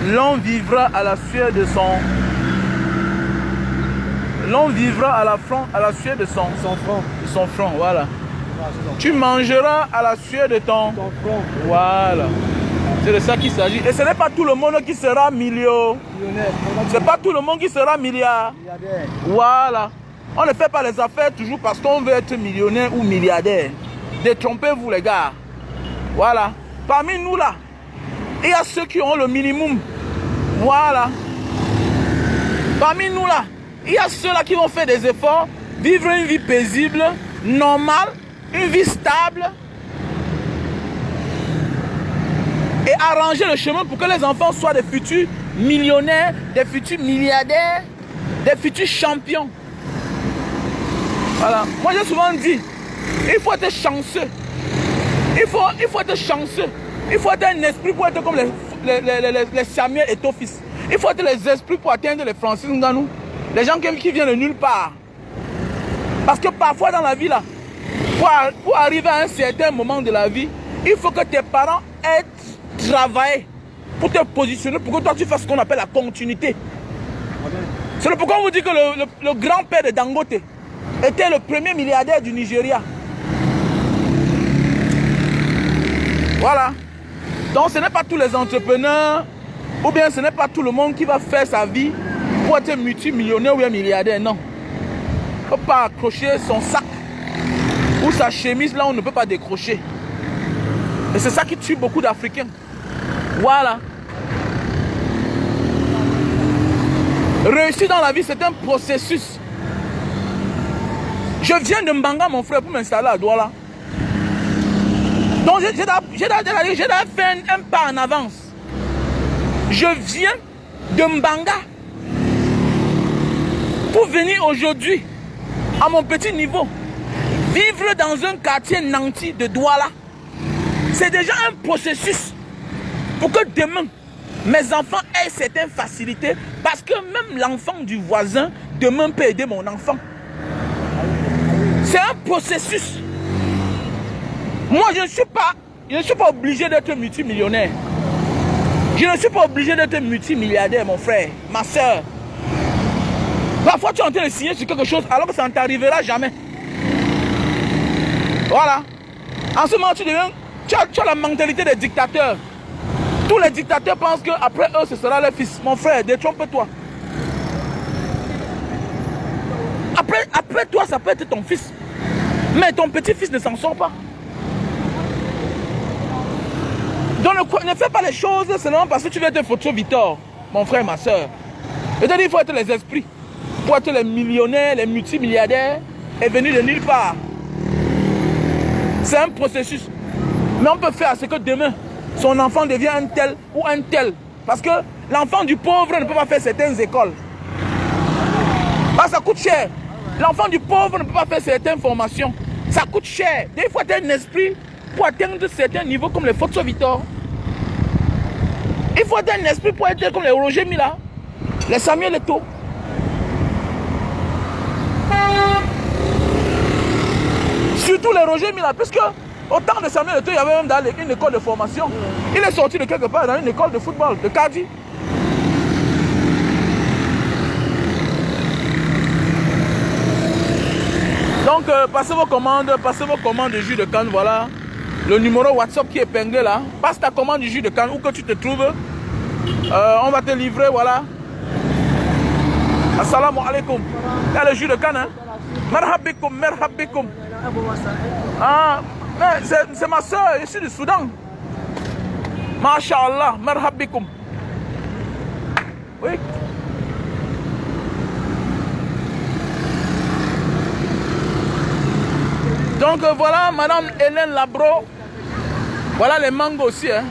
L'homme vivra à la sueur de son... L'homme vivra à la sueur de son front, voilà. Tu mangeras à la sueur de ton front. Voilà. C'est de ça qu'il s'agit. Et ce n'est pas tout le monde qui sera millionnaire. Ce n'est pas tout le monde qui sera milliardaire. Voilà. On ne fait pas les affaires toujours parce qu'on veut être millionnaire ou milliardaire. Détrompez-vous les gars. Voilà. Parmi nous là, il y a ceux qui ont le minimum. Voilà. Parmi nous là, il y a ceux-là qui vont faire des efforts, vivre une vie paisible, normale, une vie stable. Et arranger le chemin pour que les enfants soient des futurs millionnaires, des futurs milliardaires, des futurs champions. Voilà. Moi j'ai souvent dit, il faut être chanceux. Il faut être chanceux. Il faut être un esprit pour être comme les Samuel et Tofis. Il faut être les esprits pour atteindre les Francis Ngannou. Les gens qui viennent de nulle part. Parce que parfois dans la vie là, pour arriver à un certain moment de la vie, il faut que tes parents aient travaillé pour te positionner, pour que toi tu fasses ce qu'on appelle la continuité. C'est pourquoi on vous dit que le grand-père de Dangote était le premier milliardaire du Nigeria. Voilà. Donc ce n'est pas tous les entrepreneurs, ou bien ce n'est pas tout le monde qui va faire sa vie pour être multimillionnaire ou un milliardaire, non. On ne peut pas accrocher son sac ou sa chemise là, on ne peut pas décrocher. Et c'est ça qui tue beaucoup d'Africains. Voilà. Réussir dans la vie, c'est un processus. Je viens de Mbanga, mon frère, pour m'installer à Douala. Donc j'ai fait un pas en avance. Je viens de Mbanga pour venir aujourd'hui, à mon petit niveau, vivre dans un quartier nanti de Douala. C'est déjà un processus pour que demain, mes enfants aient certaines facilités, parce que même l'enfant du voisin, demain peut aider mon enfant. C'est un processus. Moi, je ne suis pas obligé d'être multimillionnaire. Je ne suis pas obligé d'être multimilliardaire, mon frère, ma soeur. Parfois, tu es en train de signer sur quelque chose alors que ça ne t'arrivera jamais. Voilà. En ce moment, tu as la mentalité des dictateurs. Tous les dictateurs pensent qu'après eux, ce sera leur fils. Mon frère, détrompe-toi. Après toi, ça peut être ton fils. Mais ton petit-fils ne s'en sort pas. Donc ne fais pas les choses seulement parce que tu veux être photo Victor, mon frère, ma soeur. C'est-à-dire qu'il faut être les esprits. Pour être les millionnaires, les multimilliardaires, et venir de nulle part. C'est un processus. Mais on peut faire ce que demain, son enfant devient un tel ou un tel. Parce que l'enfant du pauvre ne peut pas faire certaines écoles. Parce que ça coûte cher. L'enfant du pauvre ne peut pas faire certaines formations. Ça coûte cher. Il faut être un esprit pour atteindre certains niveaux comme les Foxo Victor. Il faut être un esprit pour être comme les Roger Mila, les Samuel Eto'o. Surtout les Roger Mila, puisque au temps de Samuel Eto'o, il y avait même dans une école de formation. Il est sorti de quelque part dans une école de football, de Kadi. Donc passez vos commandes de jus de canne, voilà. Le numéro WhatsApp qui est épinglé là. Passe ta commande du jus de canne où que tu te trouves. On va te livrer, voilà. Assalamu alaikum. Là le jus de canne, hein. Merhabikoum, merhabikoum. Ah, c'est ma soeur, je suis du Soudan. Masha'Allah, merhabikoum. Oui. Donc voilà Madame Hélène Labro. Voilà les mangos aussi. Hein.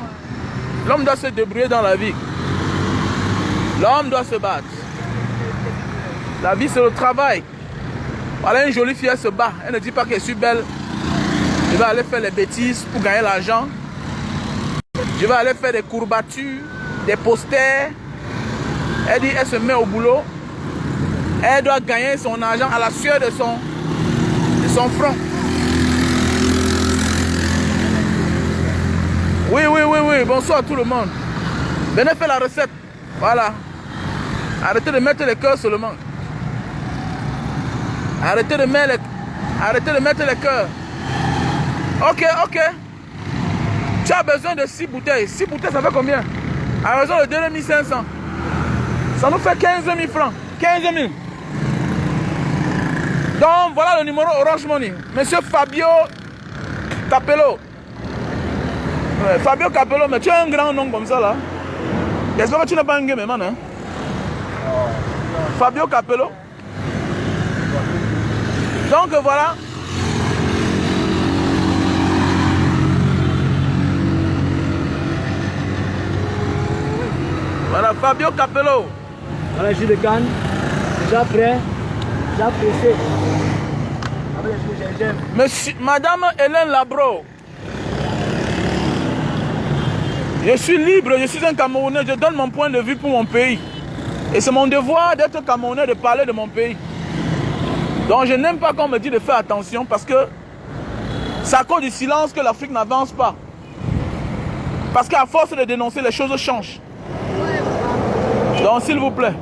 L'homme doit se débrouiller dans la vie. L'homme doit se battre. La vie c'est le travail. Voilà une jolie fille, elle se bat. Elle ne dit pas qu'elle est belle. Je vais aller faire les bêtises pour gagner l'argent. Je vais aller faire des courbatures, des posters. Elle dit elle se met au boulot. Elle doit gagner son argent à la sueur de son front. Oui, bonsoir tout le monde. Venez faire la recette. Voilà. Arrêtez de mettre les cœurs seulement. Arrêtez de mettre les cœurs. Ok, ok. Tu as besoin de 6 bouteilles. 6 bouteilles, ça fait combien? À raison de 2500. Ça nous fait 15 000 francs. 15 000. Donc, voilà le numéro Orange Money. Monsieur Fabio Capello. Ouais, Fabio Capello, mais tu as un grand nom comme ça là. J'espère que tu n'es pas un gamin, hein? Fabio Capello. Donc voilà. Voilà Fabio Capello. Voilà, jus de canne. Déjà prêt. Déjà pressé. Avec les jus de gingembre. Monsieur, Madame Hélène Labro. Je suis libre, je suis un Camerounais, je donne mon point de vue pour mon pays. Et c'est mon devoir d'être Camerounais, de parler de mon pays. Donc je n'aime pas qu'on me dise de faire attention parce que c'est à cause du silence que l'Afrique n'avance pas. Parce qu'à force de dénoncer, les choses changent. Donc s'il vous plaît,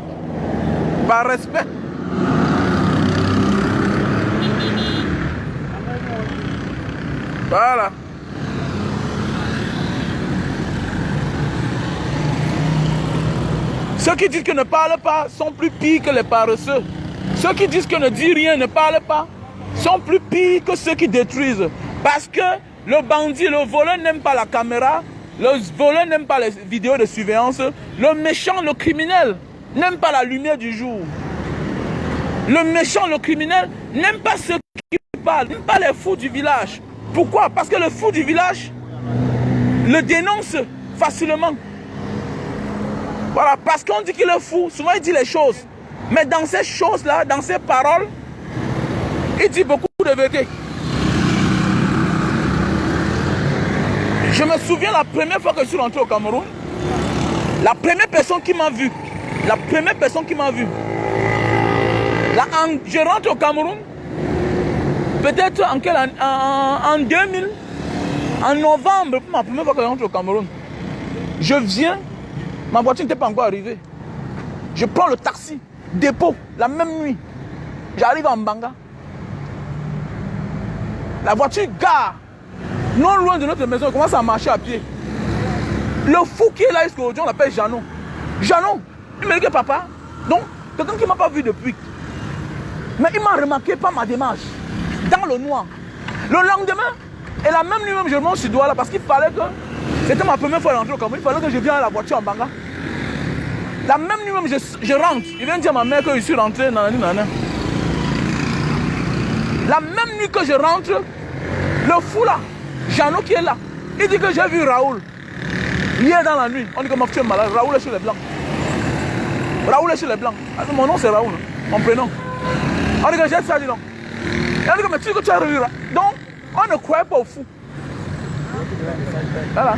par respect. Voilà. Ceux qui disent que ne parlent pas sont plus pires que les paresseux. Ceux qui disent que ne disent rien, ne parlent pas, sont plus pires que ceux qui détruisent. Parce que le bandit, le voleur n'aime pas la caméra, le voleur n'aime pas les vidéos de surveillance, le méchant, le criminel n'aime pas la lumière du jour. Le méchant, le criminel n'aime pas ceux qui parlent, n'aime pas les fous du village. Pourquoi? Parce que le fou du village le dénonce facilement. Voilà, parce qu'on dit qu'il est fou, souvent il dit les choses. Mais dans ces choses-là, dans ces paroles, il dit beaucoup de vérité. Je me souviens la première fois que je suis rentré au Cameroun, la première personne qui m'a vu, je rentre au Cameroun, peut-être en 2000, en novembre, ma première fois que je rentre au Cameroun, je viens. Ma voiture n'était pas encore arrivée. Je prends le taxi, dépôt, la même nuit. J'arrive à Mbanga. La voiture gare. Non loin de notre maison, on commence à marcher à pied. Le fou qui est là jusqu'à aujourd'hui, on l'appelle Janon. Janon, il me dit que papa, donc, quelqu'un qui ne m'a pas vu depuis. Mais il m'a remarqué par ma démarche. Dans le noir. Le lendemain, et la même nuit même, je monte sur doigt là parce qu'il fallait que... C'était ma première fois rentrer au Cameroun. Il fallait que je vienne à la voiture en Banga. La même nuit même, je rentre. Il vient dire à ma mère que je suis rentré. Nanana. La même nuit que je rentre, le fou là, Jeannot qui est là, il dit que j'ai vu Raoul. Hier dans la nuit, on dit que mon fils est malade. Raoul est chez les Blancs. Raoul est chez les Blancs. Alors, mon nom c'est Raoul, mon prénom. On dit que j'ai ça, dis donc. Et on dit que mais tu dis que tu as revu là. Donc, on ne croit pas au fou. Voilà.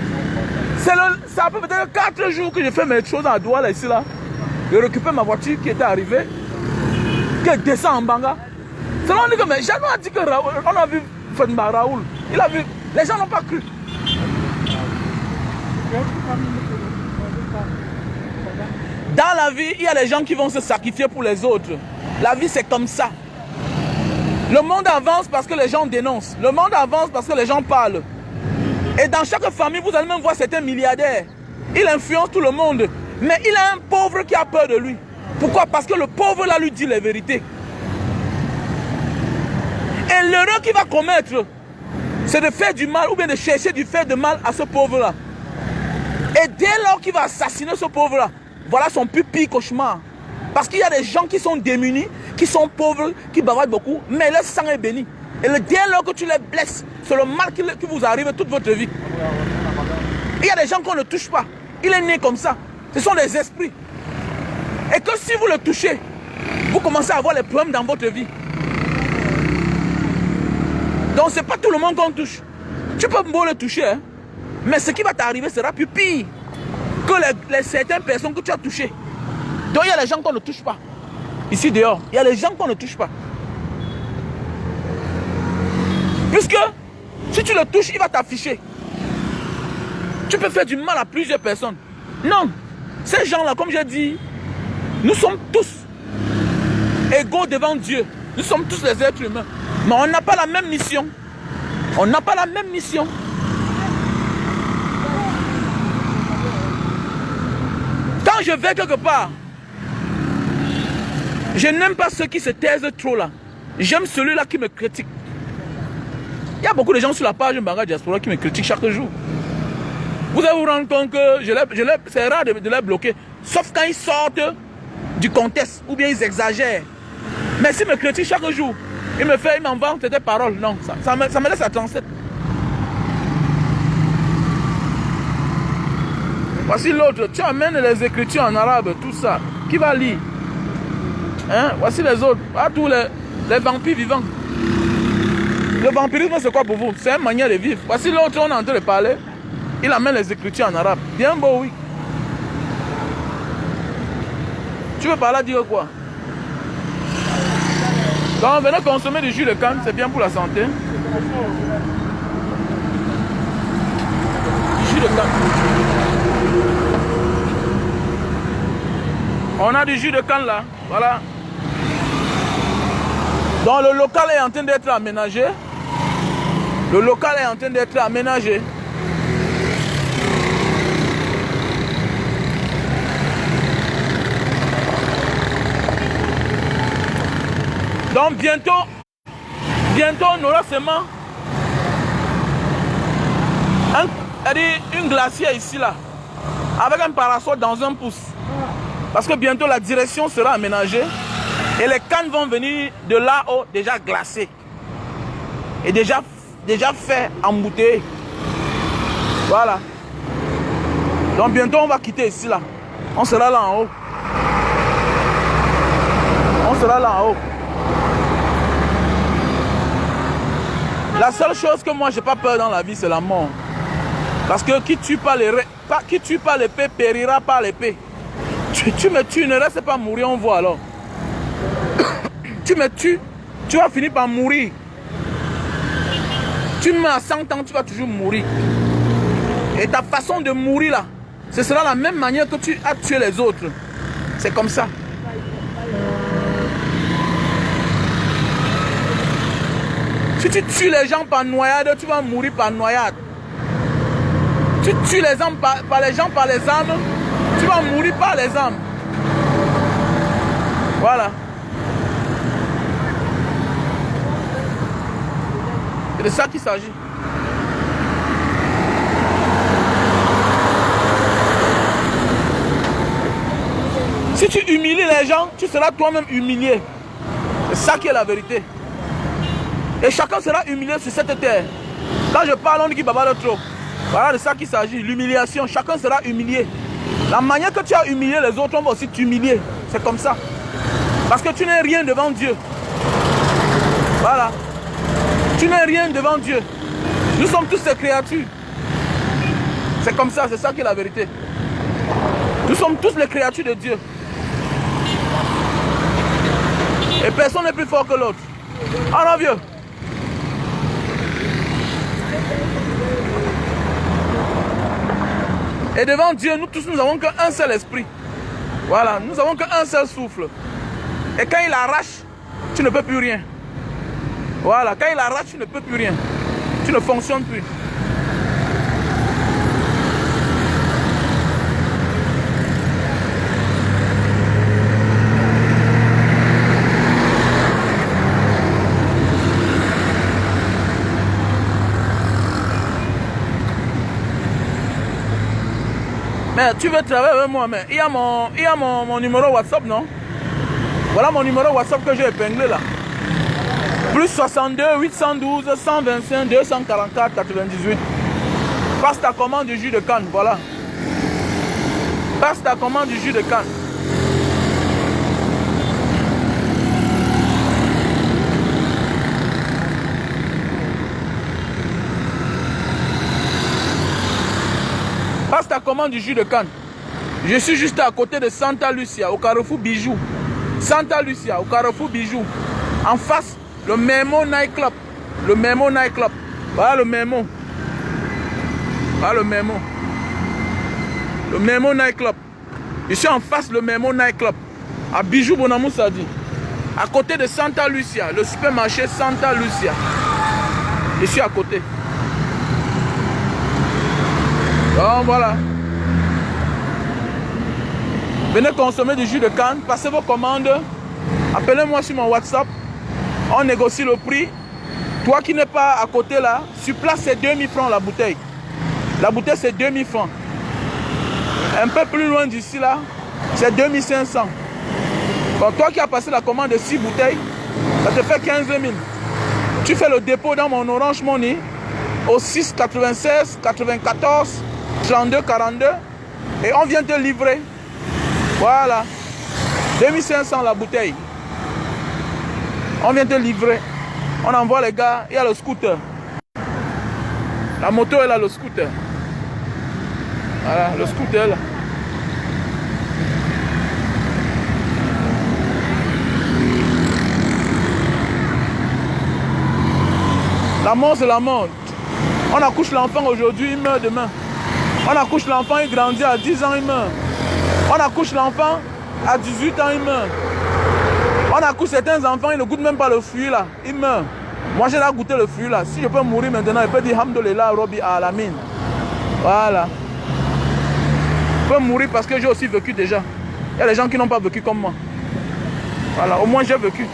C'est à peu près 4 jours que j'ai fait mes choses à Douala ici là. J'ai récupéré ma voiture qui était arrivée, qui descend en Banga. C'est là on dit que mais Jeannot a dit que Raoul, on a vu Raoul. Il a vu. Les gens n'ont pas cru. Dans la vie, il y a des gens qui vont se sacrifier pour les autres. La vie c'est comme ça. Le monde avance parce que les gens dénoncent. Le monde avance parce que les gens parlent. Et dans chaque famille, vous allez même voir certains milliardaires. Il influence tout le monde. Mais il a un pauvre qui a peur de lui. Pourquoi? Parce que le pauvre là lui dit les vérités. Et l'erreur qu'il va commettre, c'est de faire du mal ou bien de chercher du faire de mal à ce pauvre là. Et dès lors qu'il va assassiner ce pauvre là, voilà son plus pire cauchemar. Parce qu'il y a des gens qui sont démunis, qui sont pauvres, qui bavardent beaucoup, mais leur sang est béni. Et dès lors que tu les blesses, c'est le mal qui vous arrive toute votre vie. Il y a des gens qu'on ne touche pas. Il est né comme ça. Ce sont des esprits. Et que si vous le touchez, vous commencez à avoir les problèmes dans votre vie. Donc ce n'est pas tout le monde qu'on touche. Tu peux beau le toucher, hein, mais ce qui va t'arriver sera plus pire que les certaines personnes que tu as touchées. Donc il y a des gens qu'on ne touche pas. Ici dehors, il y a des gens qu'on ne touche pas. Puisque si tu le touches, il va t'afficher. Tu peux faire du mal à plusieurs personnes. Non, Ces gens-là, comme j'ai dit, nous sommes tous égaux devant Dieu. Nous sommes tous les êtres humains. Mais on n'a pas la même mission. On n'a pas la même mission. Quand je vais quelque part, je n'aime pas ceux qui se taisent trop là. J'aime celui-là qui me critique. Il y a beaucoup de gens sur la page Mbanga Diaspora qui me critiquent chaque jour. Vous allez vous rendre compte que c'est rare de les bloquer. Sauf quand ils sortent du contexte ou bien ils exagèrent. Mais s'ils me critiquent chaque jour, ils m'envoient des paroles. Non, ça me laisse à 37. Voici l'autre. Tu amènes les écritures en arabe, tout ça. Qui va lire? Hein? Voici les autres. Ah, tous les vampires vivants. Le vampirisme, c'est quoi pour vous? C'est une manière de vivre. Voici l'autre, on est en train de parler. Il amène les écritures en arabe. Bien beau, oui. Tu veux parler à dire quoi? Quand venez consommer du jus de canne, c'est bien pour la santé. Jus de canne. On a du jus de canne là. Voilà. Donc le local est en train d'être aménagé. Le local est en train d'être aménagé. Donc bientôt on aura seulement une glacière ici là, avec un parasol dans un pouce. Parce que bientôt la direction sera aménagée et les cannes vont venir de là-haut déjà glacées et déjà fait embouteiller. Voilà. Donc bientôt on va quitter ici là. On sera là en haut. On sera là en haut. La seule chose que moi j'ai pas peur dans la vie, c'est la mort. Parce que qui tue pas l'épée périra par l'épée. Tu me tues, ne reste pas mourir, on voit alors. Tu me tues, tu vas finir par mourir. Tu me mets à 100 ans, tu vas toujours mourir. Et ta façon de mourir là, ce sera la même manière que tu as tué les autres. C'est comme ça. Si tu tues les gens par noyade, tu vas mourir par noyade. Tu tues les gens par les armes, tu vas mourir par les armes. Voilà. C'est de ça qu'il s'agit. Si tu humilies les gens, tu seras toi-même humilié. C'est ça qui est la vérité. Et chacun sera humilié sur cette terre. Quand je parle, on dit qu'il babale trop. Voilà de ça qu'il s'agit, l'humiliation. Chacun sera humilié. La manière que tu as humilié les autres, on va aussi t'humilier. C'est comme ça. Parce que tu n'es rien devant Dieu. Voilà. Tu n'es rien devant Dieu. Nous sommes tous ces créatures. C'est comme ça, c'est ça qui est la vérité. Nous sommes tous les créatures de Dieu. Et personne n'est plus fort que l'autre. Ah non, vieux. Et devant Dieu, nous tous, nous n'avons qu'un seul esprit. Voilà, nous n'avons qu'un seul souffle. Et quand il arrache, tu ne peux plus rien. Voilà, quand il arrache, tu ne peux plus rien. Tu ne fonctionnes plus. Mais tu veux travailler avec moi, mais il y a mon numéro WhatsApp, non? Voilà mon numéro WhatsApp que j'ai épinglé là. Plus 62 812 125 244 98. Passe ta commande du jus de canne, voilà. Passe ta commande du jus de canne. Passe ta commande du jus de canne. Je suis juste à côté de Santa Lucia, au Carrefour Bijou. Santa Lucia, au Carrefour Bijou. En face, le Memo Night Club. Le Memo Night Club. Voilà le Memo. Voilà le Memo. Le Memo Night Club. Je suis en face le Memo Night Club, à Bijou Bonamou Sadi, à côté de Santa Lucia, le supermarché Santa Lucia. Je suis à côté. Donc voilà. Venez consommer du jus de canne, passez vos commandes, appelez-moi sur mon WhatsApp, on négocie le prix. Toi qui n'es pas à côté là, sur place c'est 2000 francs la bouteille. La bouteille c'est 2000 francs. Un peu plus loin d'ici là, c'est 2500. Bon, toi qui as passé la commande de 6 bouteilles, ça te fait 15 000. Tu fais le dépôt dans mon Orange Money au 6 96 94 32 42 et on vient te livrer. Voilà. 2500 la bouteille. On vient te livrer. On envoie les gars, il y a le scooter. La moto est là, le scooter. Voilà, le scooter est là. La mort, c'est la mort. On accouche l'enfant aujourd'hui, il meurt demain. On accouche l'enfant, il grandit à 10 ans, il meurt. On accouche l'enfant, à 18 ans, il meurt. On accouche certains enfants, ils ne goûtent même pas le fruit là, ils meurent. Moi, j'ai là goûté le fruit là. Si je peux mourir maintenant, je peux dire Hamdulillah, Rabbi Alamin. Voilà. Je peux mourir parce que j'ai aussi vécu déjà. Il y a des gens qui n'ont pas vécu comme moi. Voilà, au moins j'ai vécu.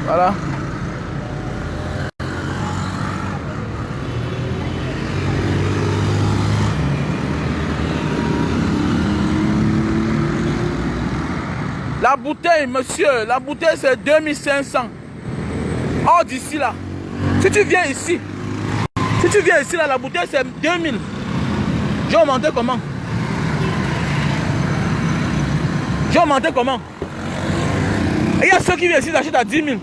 Voilà. La bouteille, monsieur, la bouteille c'est 2500. Hors d'ici là. Si tu viens ici, là, la bouteille c'est 2000. J'ai augmenté comment? J'ai augmenté comment? Et il y a ceux qui viennent ici achètent à 10 000.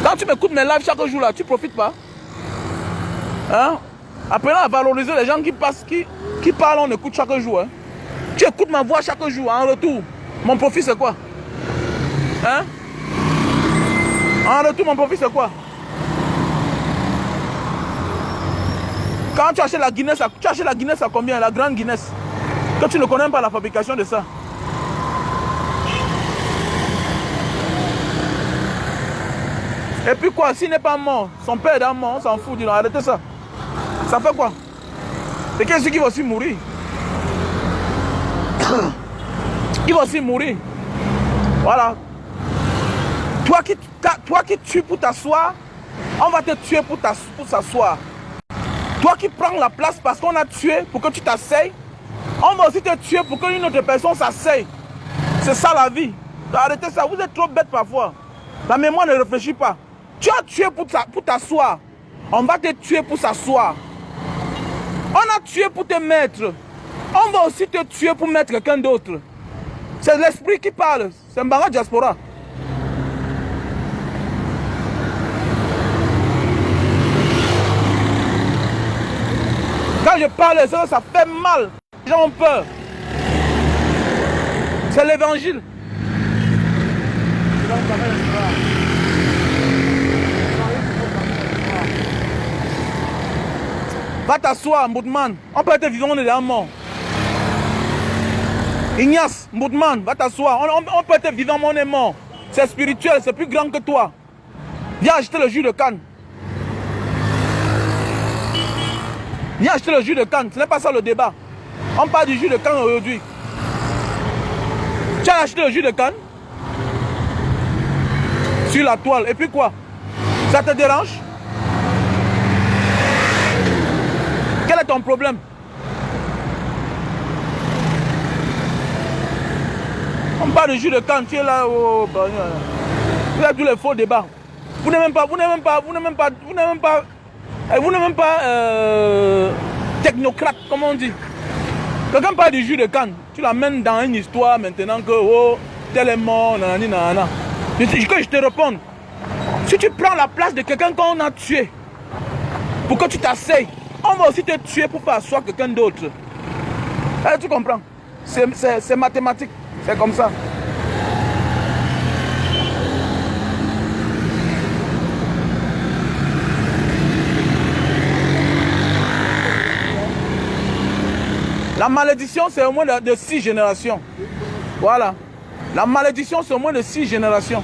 Quand tu m'écoutes mes lives chaque jour là, tu profites pas? Hein? Apprenons à valoriser les gens qui passent, qui parlent, on écoute chaque jour. Hein? Tu écoutes ma voix chaque jour, en retour. Mon profit c'est quoi? Hein? En retour, mon profit c'est quoi? Quand tu achètes la Guinness, tu achètes la Guinness à combien? La grande Guinness. Que tu ne connais pas la fabrication de ça. Et puis quoi? S'il n'est pas mort, son père est mort, on s'en fout, dis-le, arrêtez ça. Ça fait quoi? C'est quelqu'un qui va aussi mourir. Il va aussi mourir. Voilà. Toi qui tues pour t'asseoir, on va te tuer pour s'asseoir. Toi qui prends la place parce qu'on a tué pour que tu t'asseyes, on va aussi te tuer pour qu'une autre personne s'asseye. C'est ça la vie. Arrêtez ça, vous êtes trop bête parfois. La mémoire ne réfléchit pas. Tu as tué pour t'asseoir. On va te tuer pour s'asseoir. On a tué pour te mettre. On va aussi te tuer pour mettre quelqu'un d'autre. C'est l'esprit qui parle. C'est un barrage diaspora. Quand je parle, ça fait mal. Les gens ont peur. C'est l'évangile. Va t'asseoir, Mboudman. On peut être vivant, on est déjà mort. Ignace, Mboudman, va t'asseoir. On peut être vivant, mais on est mort. C'est spirituel, c'est plus grand que toi. Viens acheter le jus de canne. Viens acheter le jus de canne. Ce n'est pas ça le débat. On parle du jus de canne aujourd'hui. Tu as acheté le jus de canne sur la toile. Et puis quoi? Ça te dérange? Quel est ton problème? On parle de jus de canne, tu es là, oh, vous avez tous les faux débats. Vous n'êtes même pas technocrate, comme on dit. Quelqu'un parle du jus de canne, tu l'amènes dans une histoire maintenant que, oh, tel est mort, nanani, nanana. Que je te réponde. Si tu prends la place de quelqu'un qu'on a tué, pour que tu t'asseyes, on va aussi te tuer pour faire asseoir quelqu'un d'autre. Tu comprends? C'est mathématique. C'est comme ça. La malédiction, c'est au moins de 6 générations. Voilà. La malédiction, c'est au moins de 6 générations.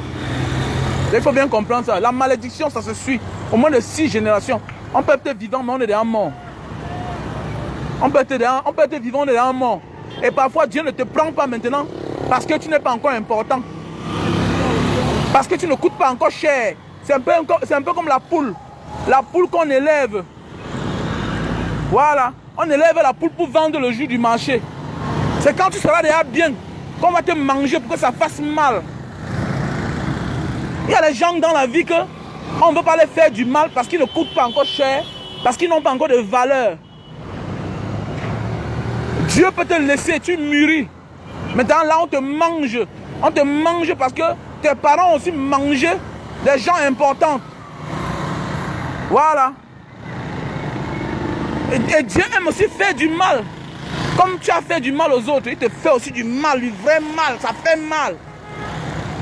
Il faut bien comprendre ça. La malédiction, ça se suit. Au moins de 6 générations. On peut être vivant, mais on est déjà mort. On peut être vivant, on est déjà mort. Et parfois, Dieu ne te prend pas maintenant parce que tu n'es pas encore important. Parce que tu ne coûtes pas encore cher. C'est un peu comme la poule. La poule qu'on élève. Voilà. On élève la poule pour vendre le jus du marché. C'est quand tu seras déjà bien qu'on va te manger pour que ça fasse mal. Il y a des gens dans la vie que on ne veut pas les faire du mal parce qu'ils ne coûtent pas encore cher, parce qu'ils n'ont pas encore de valeur. Dieu peut te laisser, tu mûris. Maintenant là on te mange. On te mange parce que tes parents ont aussi mangé des gens importants. Voilà. Et Dieu aime aussi faire du mal. Comme tu as fait du mal aux autres, il te fait aussi du mal, du vrai mal, ça fait mal.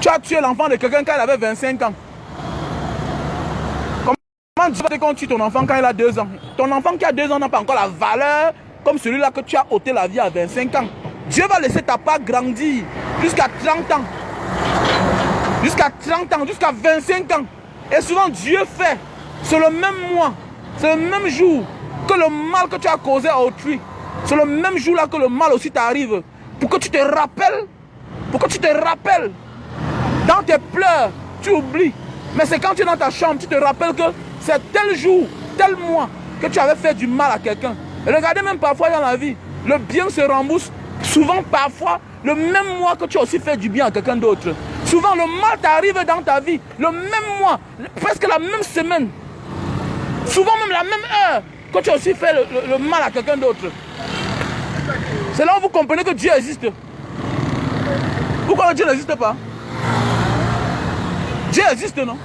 Tu as tué l'enfant de quelqu'un quand il avait 25 ans. Comment Dieu va te tuer ton enfant quand il a 2 ans? Ton enfant qui a 2 ans n'a pas encore la valeur comme celui-là que tu as ôté la vie à 25 ans. Dieu va laisser ta part grandir jusqu'à 30 ans. Jusqu'à 30 ans, jusqu'à 25 ans. Et souvent Dieu fait, c'est le même mois, c'est le même jour que le mal que tu as causé à autrui. C'est le même jour-là que le mal aussi t'arrive. Pour que tu te rappelles. Pour que tu te rappelles. Dans tes pleurs, tu oublies. Mais c'est quand tu es dans ta chambre, tu te rappelles que c'est tel jour, tel mois que tu avais fait du mal à quelqu'un. Et regardez même parfois dans la vie, le bien se rembourse. Souvent, parfois, le même mois que tu as aussi fait du bien à quelqu'un d'autre. Souvent, le mal t'arrive dans ta vie. Le même mois, presque la même semaine. Souvent même la même heure que tu as aussi fait le mal à quelqu'un d'autre. C'est là où vous comprenez que Dieu existe. Pourquoi Dieu n'existe pas? Dieu existe, non?